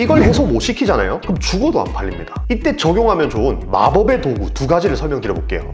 이걸 해소 못 시키잖아요? 그럼 죽어도 안 팔립니다. 이때 적용하면 좋은 마법의 도구 2가지를 설명드려 볼게요.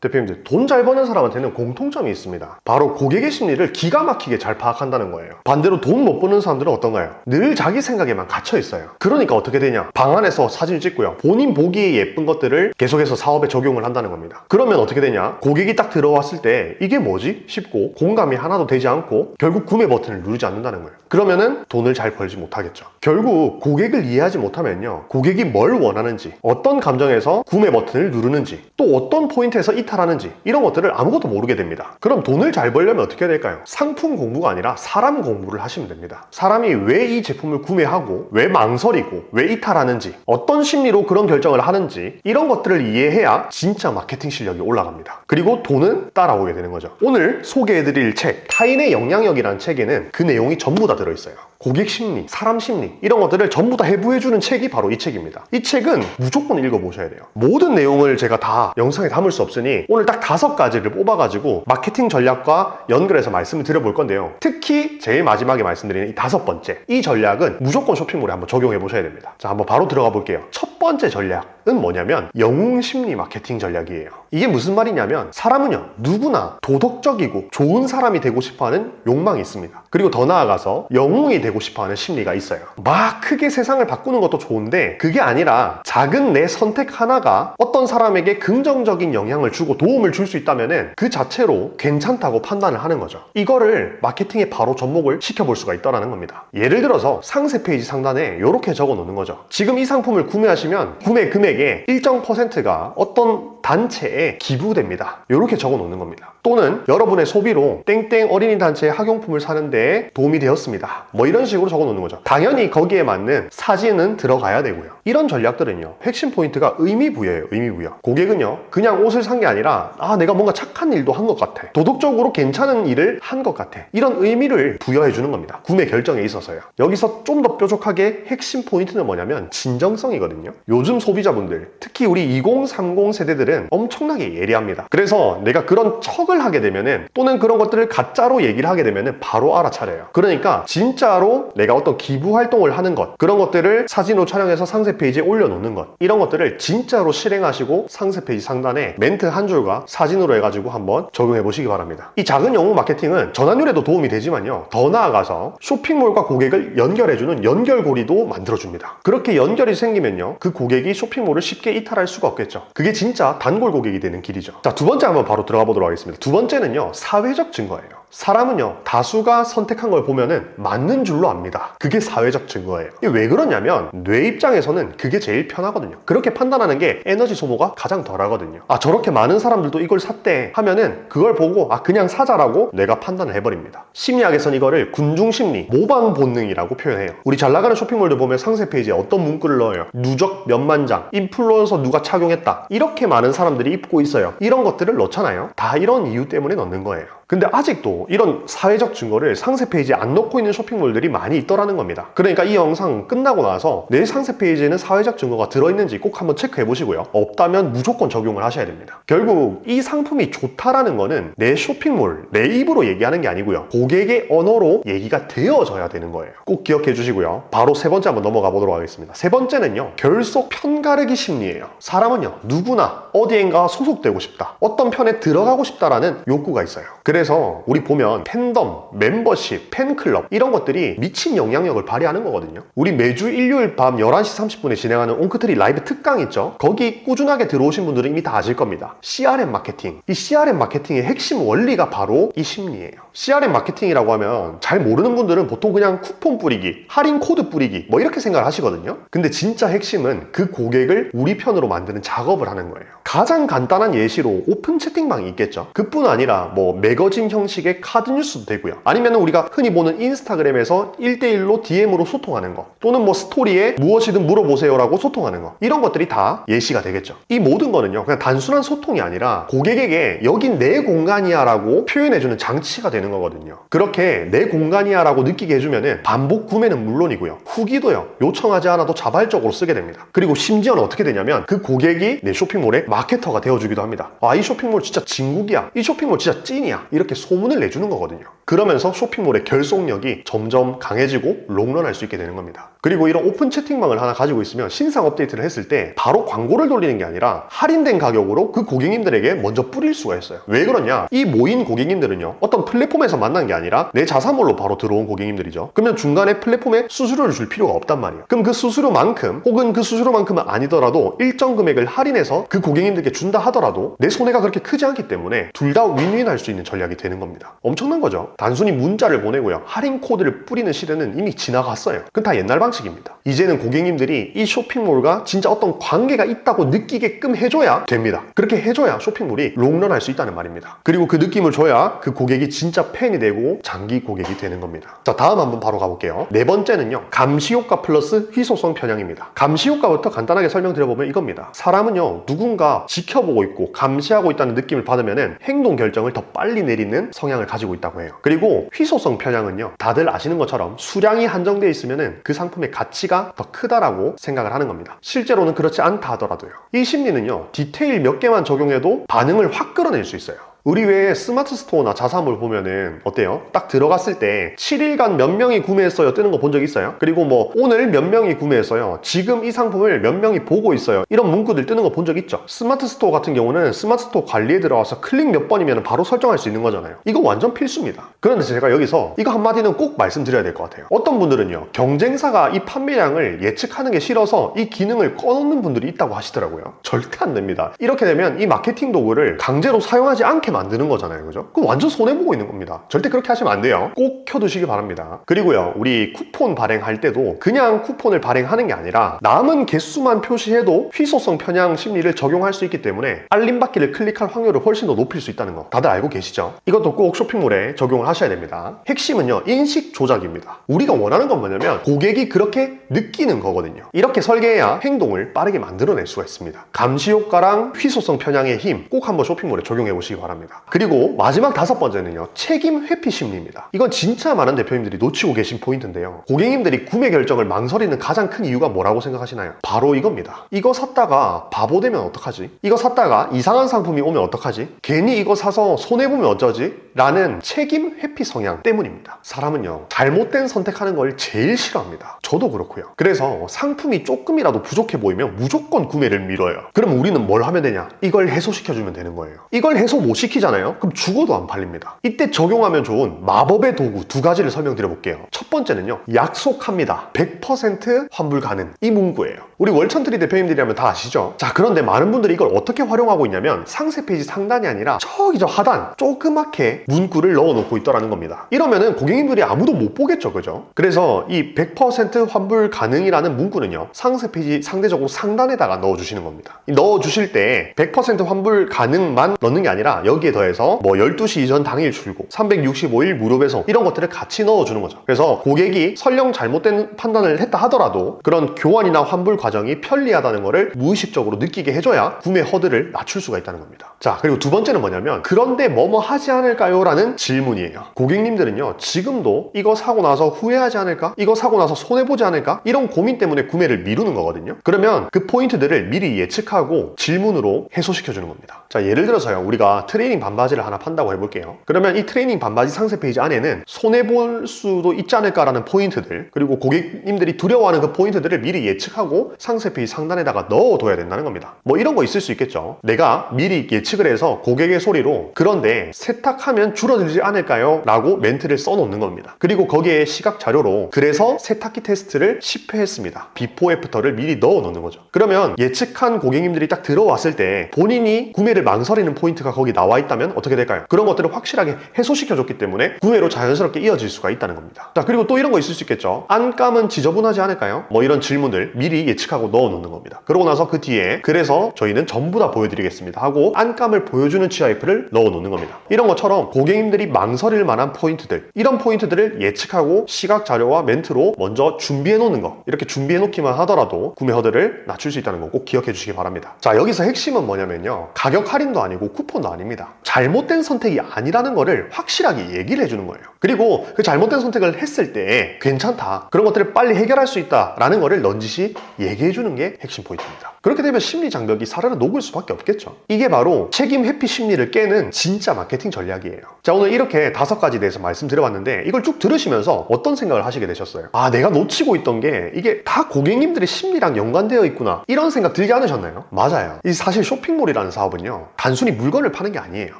대표님들, 돈 잘 버는 사람한테는 공통점이 있습니다. 바로 고객의 심리를 기가 막히게 잘 파악한다는 거예요. 반대로 돈 못 버는 사람들은 어떤가요? 늘 자기 생각에만 갇혀 있어요. 그러니까 어떻게 되냐? 방 안에서 사진을 찍고요, 본인 보기에 예쁜 것들을 계속해서 사업에 적용을 한다는 겁니다. 그러면 어떻게 되냐? 고객이 딱 들어왔을 때 이게 뭐지? 싶고 공감이 하나도 되지 않고 결국 구매 버튼을 누르지 않는다는 거예요. 그러면은 돈을 잘 벌지 못하겠죠. 결국 고객을 이해하지 못하면요, 고객이 뭘 원하는지, 어떤 감정에서 구매 버튼을 누르는지, 또 어떤 포인트에서 이탈하는지, 이런 것들을 아무것도 모르게 됩니다. 그럼 돈을 잘 벌려면 어떻게 해야 될까요? 상품 공부가 아니라 사람 공부를 하시면 됩니다. 사람이 왜 이 제품을 구매하고, 왜 망설이고, 왜 이탈하는지, 어떤 심리로 그런 결정을 하는지, 이런 것들을 이해해야 진짜 마케팅 실력이 올라갑니다. 그리고 돈은 따라오게 되는 거죠. 오늘 소개해드릴 책, 타인의 영향력이라는 책에는 그 내용이 전부 다 들어있어요. 고객 심리, 사람 심리, 이런 것들을 전부 다 해부해주는 책이 바로 이 책입니다. 이 책은 무조건 읽어보셔야 돼요. 모든 내용을 제가 다 영상에 담을 수 없으니 오늘 딱 5가지를 뽑아가지고 마케팅 전략과 연결해서 말씀을 드려볼 건데요. 특히 제일 마지막에 말씀드리는 이 5번째, 이 전략은 무조건 쇼핑몰에 한번 적용해 보셔야 됩니다. 자, 한번 바로 들어가 볼게요. 첫 번째 전략은 뭐냐면 영웅 심리 마케팅 전략이에요. 이게 무슨 말이냐면, 사람은요, 누구나 도덕적이고 좋은 사람이 되고 싶어하는 욕망이 있습니다. 그리고 더 나아가서 영웅이 되고 싶어하는 심리가 있어요. 막 크게 세상을 바꾸는 것도 좋은데, 그게 아니라 작은 내 선택 하나가 어떤 사람에게 긍정적인 영향을 주고 도움을 줄 수 있다면 그 자체로 괜찮다고 판단을 하는 거죠. 이거를 마케팅에 바로 접목을 시켜볼 수가 있다는 겁니다. 예를 들어서 상세 페이지 상단에 이렇게 적어 놓는 거죠. 지금 이 상품을 구매하시면 구매 금액의 일정 %가 어떤 단체에 기부됩니다. 이렇게 적어 놓는 겁니다. 또는 여러분의 소비로 땡땡 어린이 단체의 학용품을 사는 데 도움이 되었습니다. 뭐 이런 식으로 적어 놓는 거죠. 당연히 거기에 맞는 사진은 들어가야 되고요. 이런 전략들은요, 핵심 포인트가 의미부여예요. 의미부여. 고객은요, 그냥 옷을 산 게 아니라 내가 뭔가 착한 일도 한 것 같아, 도덕적으로 괜찮은 일을 한 것 같아, 이런 의미를 부여해 주는 겁니다. 구매 결정에 있어서요. 여기서 좀 더 뾰족하게 핵심 포인트는 뭐냐면 진정성이거든요. 요즘 소비자분들, 특히 우리 2030 세대들은 엄청나게 예리합니다. 그래서 내가 그런 척을 하게 되면은, 또는 그런 것들을 가짜로 얘기를 하게 되면은 바로 알아차려요. 그러니까 진짜로 내가 어떤 기부 활동을 하는 것, 그런 것들을 사진으로 촬영해서 상세 페이지에 올려놓는 것, 이런 것들을 진짜로 실행하시고 상세 페이지 상단에 멘트 한 줄과 사진으로 해가지고 한번 적용해 보시기 바랍니다. 이 작은 영웅 마케팅은 전환율에도 도움이 되지만요, 더 나아가서 쇼핑몰과 고객을 연결해주는 연결고리도 만들어줍니다. 그렇게 연결이 생기면요, 그 고객이 쇼핑몰을 쉽게 이탈할 수가 없겠죠. 그게 진짜 단골 고객이 되는 길이죠. 자, 2번째 한번 바로 들어가 보도록 하겠습니다. 2번째는요, 사회적 증거예요. 사람은요, 다수가 선택한 걸 보면은 맞는 줄로 압니다. 그게 사회적 증거예요. 이게 왜 그러냐면, 뇌 입장에서는 그게 제일 편하거든요. 그렇게 판단하는 게 에너지 소모가 가장 덜 하거든요. 저렇게 많은 사람들도 이걸 샀대 하면은 그걸 보고 그냥 사자라고 내가 판단을 해버립니다. 심리학에서는 이거를 군중심리, 모방 본능이라고 표현해요. 우리 잘 나가는 쇼핑몰들 보면 상세 페이지에 어떤 문구를 넣어요. 누적 몇만 장, 인플루언서 누가 착용했다, 이렇게 많은 사람들이 입고 있어요. 이런 것들을 넣잖아요. 다 이런 이유 때문에 넣는 거예요. 근데 아직도 이런 사회적 증거를 상세 페이지에 안 넣고 있는 쇼핑몰들이 많이 있더라는 겁니다. 그러니까 이 영상 끝나고 나서 내 상세 페이지에는 사회적 증거가 들어있는지 꼭 한번 체크해 보시고요. 없다면 무조건 적용을 하셔야 됩니다. 결국 이 상품이 좋다라는 거는 내 쇼핑몰, 내 입으로 얘기하는 게 아니고요, 고객의 언어로 얘기가 되어져야 되는 거예요. 꼭 기억해 주시고요. 바로 3번째 한번 넘어가 보도록 하겠습니다. 3번째는요, 결속 편가르기 심리예요. 사람은요, 누구나 어디엔가 소속되고 싶다, 어떤 편에 들어가고 싶다라는 욕구가 있어요. 그래서 우리 보면 팬덤, 멤버십, 팬클럽, 이런 것들이 미친 영향력을 발휘하는 거거든요. 우리 매주 일요일 밤 11시 30분에 진행하는 옹크트리 라이브 특강 있죠? 거기 꾸준하게 들어오신 분들은 이미 다 아실 겁니다. CRM 마케팅. 이 CRM 마케팅의 핵심 원리가 바로 이 심리예요. CRM 마케팅이라고 하면 잘 모르는 분들은 보통 그냥 쿠폰 뿌리기, 할인 코드 뿌리기, 뭐 이렇게 생각을 하시거든요. 근데 진짜 핵심은 그 고객을 우리 편으로 만드는 작업을 하는 거예요. 가장 간단한 예시로 오픈 채팅방이 있겠죠. 그뿐 아니라 뭐 매거진 형식의 카드 뉴스도 되고요. 아니면 우리가 흔히 보는 인스타그램에서 1대1로 DM으로 소통하는 거, 또는 뭐 스토리에 무엇이든 물어보세요라고 소통하는 거, 이런 것들이 다 예시가 되겠죠. 이 모든 거는요, 그냥 단순한 소통이 아니라 고객에게 여긴 내 공간이야 라고 표현해주는 장치가 되는 거거든요. 그렇게 내 공간이야 라고 느끼게 해주면은 반복 구매는 물론이고요, 후기도요, 요청하지 않아도 자발적으로 쓰게 됩니다. 그리고 심지어는 어떻게 되냐면 그 고객이 내 쇼핑몰에 마케터가 되어주기도 합니다. 이 쇼핑몰 진짜 진국이야, 이 쇼핑몰 진짜 찐이야, 이렇게 소문을 내주는 거거든요. 그러면서 쇼핑몰의 결속력이 점점 강해지고 롱런할 수 있게 되는 겁니다. 그리고 이런 오픈 채팅방을 하나 가지고 있으면 신상 업데이트를 했을 때 바로 광고를 돌리는 게 아니라 할인된 가격으로 그 고객님들에게 먼저 뿌릴 수가 있어요. 왜 그러냐? 이 모인 고객님들은요, 어떤 플랫폼에서 만난 게 아니라 내 자사몰로 바로 들어온 고객님들이죠. 그러면 중간에 플랫폼에 수수료를 줄 필요가 없단 말이에요. 그럼 그 수수료만큼 혹은 그 수수료만큼은 아니더라도 일정 금액을 할인해서 그 고객님들께 준다 하더라도 내 손해가 그렇게 크지 않기 때문에 둘 다 윈윈할 수 있는 전략이 되는 겁니다. 엄청난 거죠. 단순히 문자를 보내고요, 할인 코드를 뿌리는 시대는 이미 지나갔어요. 그건 다 옛날 방식입니다. 이제는 고객님들이 이 쇼핑몰과 진짜 어떤 관계가 있다고 느끼게끔 해줘야 됩니다. 그렇게 해줘야 쇼핑몰이 롱런할 수 있다는 말입니다. 그리고 그 느낌을 줘야 그 고객이 진짜 팬이 되고 장기 고객이 되는 겁니다. 자, 다음 한번 바로 가볼게요. 네 번째는요, 감시효과 플러스 희소성 편향입니다. 감시효과부터 간단하게 설명드려보면 이겁니다. 사람은요, 누군가 지켜보고 있고 감시하고 있다는 느낌을 받으면 행동 결정을 더 빨리 내리는 성향을 가지고 있다고 해요. 그리고 희소성 편향은요, 다들 아시는 것처럼 수량이 한정되어 있으면 그 상품의 가치가 더 크다라고 생각을 하는 겁니다. 실제로는 그렇지 않다 하더라도요, 이 심리는요, 디테일 몇 개만 적용해도 반응을 확 끌어낼 수 있어요. 우리 외에 스마트 스토어나 자사몰 보면은 어때요? 딱 들어갔을 때 7일간 몇 명이 구매했어요 뜨는 거 본 적 있어요? 그리고 뭐 오늘 몇 명이 구매했어요, 지금 이 상품을 몇 명이 보고 있어요, 이런 문구들 뜨는 거 본 적 있죠? 스마트 스토어 같은 경우는 스마트 스토어 관리에 들어가서 클릭 몇 번이면 바로 설정할 수 있는 거잖아요. 이거 완전 필수입니다. 그런데 제가 여기서 이거 한마디는 꼭 말씀드려야 될 것 같아요. 어떤 분들은요, 경쟁사가 이 판매량을 예측하는 게 싫어서 이 기능을 꺼놓는 분들이 있다고 하시더라고요. 절대 안 됩니다. 이렇게 되면 이 마케팅 도구를 강제로 사용하지 않게 만드는 거잖아요. 그죠? 그럼 완전 손해보고 있는 겁니다. 절대 그렇게 하시면 안 돼요. 꼭 켜두시기 바랍니다. 그리고요, 우리 쿠폰 발행할 때도 그냥 쿠폰을 발행하는 게 아니라 남은 개수만 표시해도 희소성 편향 심리를 적용할 수 있기 때문에 알림받기를 클릭할 확률을 훨씬 더 높일 수 있다는 거 다들 알고 계시죠? 이것도 꼭 쇼핑몰에 적용을 하셔야 됩니다. 핵심은요, 인식 조작입니다. 우리가 원하는 건 뭐냐면 고객이 그렇게 느끼는 거거든요. 이렇게 설계해야 행동을 빠르게 만들어낼 수가 있습니다. 감시효과랑 희소성 편향의 힘 꼭 한번 쇼핑몰에 적용해 보시기 바랍니다. 그리고 마지막 다섯 번째는요, 책임 회피 심리입니다. 이건 진짜 많은 대표님들이 놓치고 계신 포인트인데요, 고객님들이 구매 결정을 망설이는 가장 큰 이유가 뭐라고 생각하시나요? 바로 이겁니다. 이거 샀다가 바보 되면 어떡하지? 이거 샀다가 이상한 상품이 오면 어떡하지? 괜히 이거 사서 손해보면 어쩌지? 라는 책임 회피 성향 때문입니다. 사람은요, 잘못된 선택하는 걸 제일 싫어합니다. 저도 그렇고요. 그래서 상품이 조금이라도 부족해 보이면 무조건 구매를 미뤄요. 그럼 우리는 뭘 하면 되냐? 이걸 해소시켜주면 되는 거예요. 이걸 해소 못 시키잖아요? 그럼 죽어도 안 팔립니다. 이때 적용하면 좋은 마법의 도구 두 가지를 설명드려 볼게요. 첫 번째는요, 약속합니다. 100% 환불 가능. 이 문구예요. 우리 월천트리 대표님들이라면 다 아시죠? 자, 그런데 많은 분들이 이걸 어떻게 활용하고 있냐면 상세 페이지 상단이 아니라 저기 저 하단 조그맣게 문구를 넣어놓고 있더라는 겁니다. 이러면은 고객님들이 아무도 못 보겠죠, 그죠? 그래서 이 100% 환불 가능이라는 문구는요, 상세 페이지 상대적으로 상단에다가 넣어주시는 겁니다. 넣어주실 때 100% 환불 가능만 넣는 게 아니라 여기에 더해서 뭐 12시 이전 당일 출고, 365일 무료 배송, 이런 것들을 같이 넣어주는 거죠. 그래서 고객이 설령 잘못된 판단을 했다 하더라도 그런 교환이나 환불 과정이 편리하다는 거를 무의식적으로 느끼게 해줘야 구매 허들을 낮출 수가 있다는 겁니다. 자, 그리고 두 번째는 뭐냐면 그런데 뭐뭐 하지 않을까요? 라는 질문이에요. 고객님들은요, 지금도 이거 사고 나서 후회하지 않을까? 이거 사고 나서 손해보지 않을까? 이런 고민 때문에 구매를 미루는 거거든요. 그러면 그 포인트들을 미리 예측하고 질문으로 해소시켜주는 겁니다. 자, 예를 들어서요, 우리가 트레이닝 반바지를 하나 판다고 해볼게요. 그러면 이 트레이닝 반바지 상세 페이지 안에는 손해볼 수도 있지 않을까라는 포인트들, 그리고 고객님들이 두려워하는 그 포인트들을 미리 예측하고 상세 페이지 상단에다가 넣어둬야 된다는 겁니다. 뭐 이런 거 있을 수 있겠죠. 내가 미리 예측을 해서 고객의 소리로 그런데 세탁하면 줄어들지 않을까요? 라고 멘트를 써놓는 겁니다. 그리고 거기에 시각 자료로 그래서 세탁기 테스트를 10회 했습니다. 비포 애프터를 미리 넣어놓는 거죠. 그러면 예측한 고객님들이 딱 들어왔을 때 본인이 구매를 망설이는 포인트가 거기 나와 있다면 어떻게 될까요? 그런 것들을 확실하게 해소시켜줬기 때문에 구매로 자연스럽게 이어질 수가 있다는 겁니다. 자, 그리고 또 이런 거 있을 수 있겠죠. 안감은 지저분하지 않을까요? 뭐 이런 질문을 미리 예측하고 넣어놓는 겁니다. 그러고 나서 그 뒤에 그래서 저희는 전부 다 보여드리겠습니다 하고 안감을 보여주는 GIF를 넣어놓는 겁니다. 이런 것처럼 고객님들이 망설일 만한 포인트들, 이런 포인트들을 예측하고 시각 자료와 멘트로 먼저 준비해 놓는 거, 이렇게 준비해 놓기만 하더라도 구매 허들을 낮출 수 있다는 거 꼭 기억해 주시기 바랍니다. 자, 여기서 핵심은 뭐냐면요, 가격 할인도 아니고 쿠폰도 아닙니다. 잘못된 선택이 아니라는 거를 확실하게 얘기를 해주는 거예요. 그리고 그 잘못된 선택을 했을 때 괜찮다, 그런 것들을 빨리 해결할 수 있다라는 거를 넌지시 얘기해 주는 게 핵심 포인트입니다. 그렇게 되면 심리 장벽이 사르르 녹을 수밖에 없겠죠. 이게 바로 책임 회피 심리를 깨는 진짜 마케팅 전략이에요. 자, 오늘 이렇게 5가지 대해서 말씀드려봤는데 이걸 쭉 들으시면서 어떤 생각을 하시게 되셨어요? 아, 내가 놓치고 있던 게 이게 다 고객님들의 심리랑 연관되어 있구나, 이런 생각 들지 않으셨나요? 맞아요. 이 사실 쇼핑몰이라는 사업은요, 단순히 물건을 파는 게 아니에요.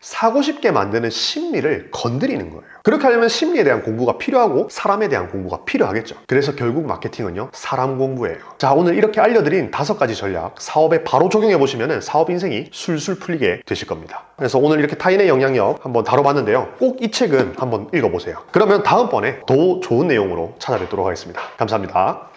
사고 싶게 만드는 심리를 건드리는 거예요. 그렇게 하려면 심리에 대한 공부가 필요하고 사람에 대한 공부가 필요하겠죠. 그래서 결국 마케팅은요, 사람 공부예요. 자, 오늘 이렇게 알려드린 5가지 전략 사업에 바로 적용해보시면 사업 인생이 술술 풀리게 되실 겁니다. 그래서 오늘 이렇게 타인의 영향력 한번 다뤄봤는데요, 꼭 이 책은 한번 읽어보세요. 그러면 다음번에 더 좋은 내용으로 찾아뵙도록 하겠습니다. 감사합니다.